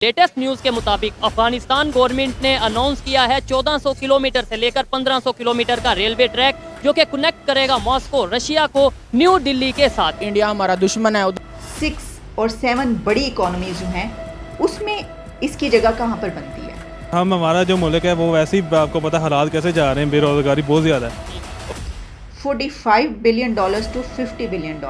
Latest news के मुताबिक Afghanistan government ने अनाउंस किया है 1400 किलोमीटर से लेकर 1500 किलोमीटर का रेलवे ट्रैक जो कि कनेक्ट करेगा मॉस्को रशिया को न्यू दिल्ली के साथ। इंडिया हमारा दुश्मन है। 6 और 7 बड़ी इकोनॉमी जो हैं उसमें इसकी जगह कहाँ पर बनती है? हमारा जो मुल्क है वो वैसे ही आपको पता हालात कैसे जा रहे हैं, बेरोजगारी बहुत ज़्यादा है। $45 बिलियन टू $50 बिलियन।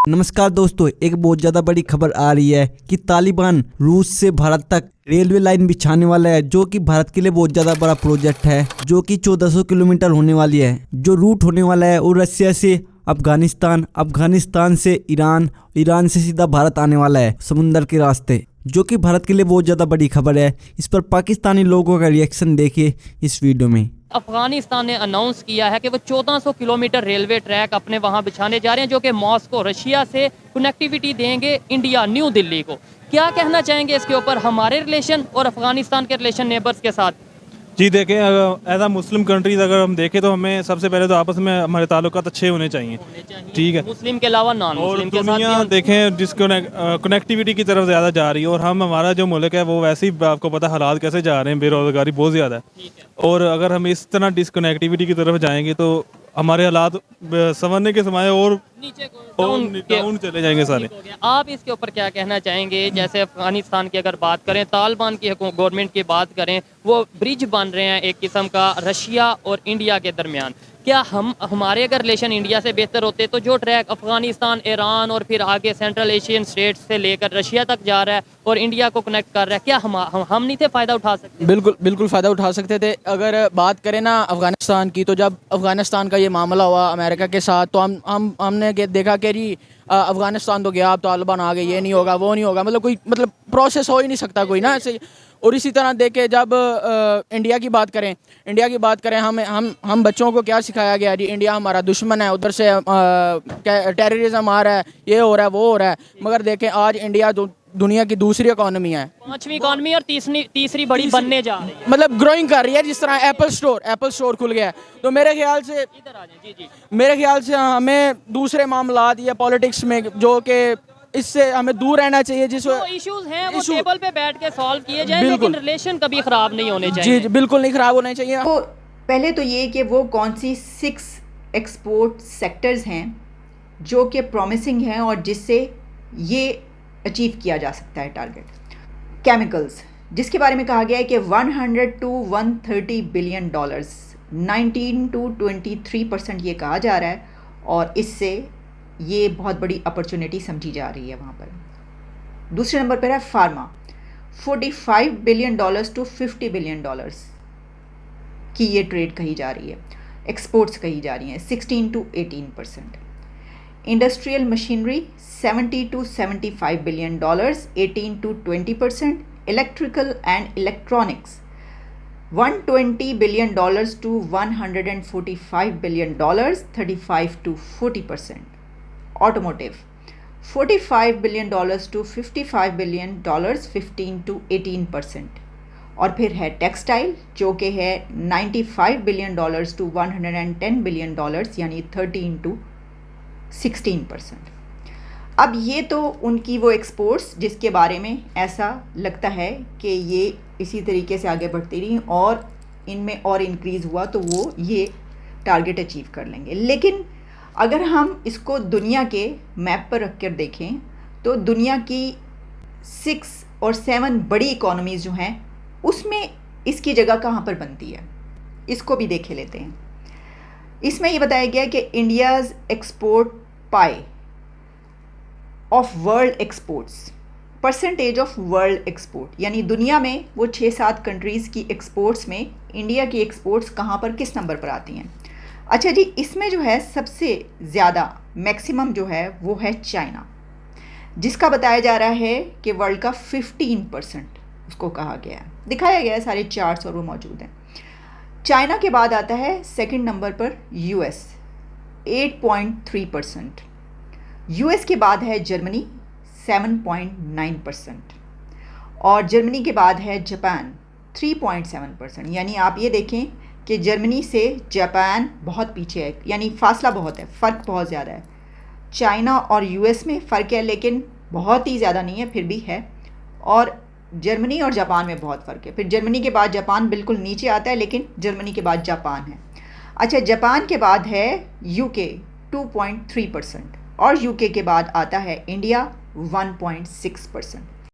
नमस्कार दोस्तों, एक बहुत ज़्यादा बड़ी खबर आ रही है कि तालिबान रूस से भारत तक रेलवे लाइन बिछाने वाला है, जो कि भारत के लिए बहुत ज़्यादा बड़ा प्रोजेक्ट है, जो कि 1400 किलोमीटर होने वाली है। जो रूट होने वाला है वो रशिया से अफगानिस्तान, अफगानिस्तान से ईरान, ईरान से सीधा भारत आने वाला है समुंदर के रास्ते, जो कि भारत के लिए बहुत ज़्यादा बड़ी खबर है। इस पर पाकिस्तानी लोगों का रिएक्शन देखिए इस वीडियो में। अफगानिस्तान ने अनाउंस किया है कि वो 1400 किलोमीटर रेलवे ट्रैक अपने वहां बिछाने जा रहे हैं जो कि मॉस्को रशिया से कनेक्टिविटी देंगे इंडिया न्यू दिल्ली को। क्या कहना चाहेंगे इसके ऊपर, हमारे रिलेशन और अफगानिस्तान के रिलेशन नेबर्स के साथ? जी देखें, एज आ मुस्लिम कंट्रीज अगर हम देखें तो हमें सबसे पहले तो आपस में हमारे ताल्लुकात अच्छे होने चाहिए। ठीक है, मुस्लिम के अलावा नॉन मुस्लिम के साथ दुनिया देखें जिसको कनेक्टिविटी की तरफ ज़्यादा जा रही है, और हमारा जो मुल्क है वो वैसे ही आपको पता हालात कैसे जा रहे हैं, बेरोजगारी बहुत ज़्यादा है। और अगर हम इस तरह डिसकनेक्टिविटी की तरफ जाएंगे तो हमारे हालात संवरने के समय और डाउन चले जाएंगे सारे। आप इसके ऊपर क्या कहना चाहेंगे? जैसे अफगानिस्तान की अगर बात करें, तालिबान की गवर्नमेंट की बात करें, वो ब्रिज बन रहे हैं एक किस्म का रशिया और इंडिया के दरमियान। क्या हमारे अगर रिलेशन इंडिया से बेहतर होते तो जो ट्रैक अफगानिस्तान, ईरान और फिर आगे सेंट्रल एशियन स्टेट्स से लेकर रशिया तक जा रहा है और इंडिया को कनेक्ट कर रहा है, क्या हम नहीं थे फ़ायदा उठा सकते? बिल्कुल फ़ायदा उठा सकते थे। अगर बात करें ना अफ़गानिस्तान की, तो जब अफ़गानिस्तान का ये मामला हुआ अमेरिका के साथ, तो हमने देखा कि जी अफ़गानिस्तान तो गया, अब तालिबान आ गए, ये नहीं होगा वो नहीं होगा, कोई प्रोसेस हो ही नहीं सकता कोई ना ऐसे। और इसी तरह देखे जब इंडिया की बात करें हम बच्चों को क्या सिखाया गया जी, इंडिया हमारा दुश्मन है, उधर से टेररिज्म आ रहा है, ये हो रहा है वो हो रहा है। मगर देखें आज इंडिया दुनिया की दूसरी इकोनॉमी है, 5वीं इकोनॉमी और तीसरी बड़ी बनने जा रही है, ग्रोइंग कर रही है। जिस तरह एप्पल स्टोर खुल गया है, तो मेरे ख्याल से हमें दूसरे मामलात या पॉलिटिक्स में जो कि इससे हमें दूर रहना चाहिए। जिस इश्यूज हैं वो टेबल पे बैठ के सॉल्व किए जाएं, लेकिन रिलेशन कभी खराब नहीं होने चाहिए। जी बिल्कुल नहीं खराब होने चाहिए। तो पहले तो ये कि वो कौन सी 6 एक्सपोर्ट सेक्टर्स हैं जो कि प्रॉमिसिंग हैं और जिससे ये अचीव किया जा सकता है टारगेट। केमिकल्स, जिसके बारे में कहा गया है कि $100 to $130 बिलियन, 19 to 23% ये कहा जा रहा है, और इससे ये बहुत बड़ी अपॉर्चुनिटी समझी जा रही है वहाँ पर। दूसरे नंबर पर है फार्मा, $45 बिलियन to $50 बिलियन की ये ट्रेड कही जा रही है, एक्सपोर्ट्स कही जा रही हैं 16 to 18%। Industrial machinery $70 to $75 billion, 18 to 20%। Electrical and electronics $120 billion to $145 billion, 35 to 40%। Automotive $45 billion to $55 billion, 15 to 18%। और फिर है टेक्सटाइल जो कि है $95 बिलियन to $110 बिलियन, यानी 13 to 16%। अब ये तो उनकी वो एक्सपोर्ट्स जिसके बारे में ऐसा लगता है कि ये इसी तरीके से आगे बढ़ती रही और इनमें और इंक्रीज़ हुआ तो वो ये टारगेट अचीव कर लेंगे। लेकिन अगर हम इसको दुनिया के मैप पर रख कर देखें तो दुनिया की 6 और 7 बड़ी इकोनॉमीज़ जो हैं उसमें इसकी जगह कहाँ पर बनती है, इसको भी देखे लेते हैं। इसमें ये बताया गया कि India's export pi of world exports, percentage of world export, यानी दुनिया में वो 6-7 कंट्रीज़ की एक्सपोर्ट्स में इंडिया की एक्सपोर्ट्स कहाँ पर किस नंबर पर आती हैं। अच्छा जी, इसमें जो है सबसे ज़्यादा मैक्सिमम जो है वो है चाइना, जिसका बताया जा रहा है कि वर्ल्ड का 15% उसको कहा गया है, दिखाया गया है सारे चार्ट्स और वो मौजूद हैं। चाइना के बाद आता है सेकंड नंबर पर यूएस 8.3%, यूएस के बाद है जर्मनी 7.9%, और जर्मनी के बाद है जापान 3.7%। यानी आप ये देखें कि जर्मनी से जापान बहुत पीछे है, यानी फासला बहुत है, फ़र्क बहुत ज़्यादा है। चाइना और यूएस में फ़र्क है लेकिन बहुत ही ज़्यादा नहीं है, फिर भी है। और जर्मनी और जापान में बहुत फ़र्क है। फिर जर्मनी के बाद जापान बिल्कुल नीचे आता है, लेकिन जर्मनी के बाद जापान है। अच्छा, जापान के बाद है यूके 2.3% और यूके के बाद आता है इंडिया 1.6%।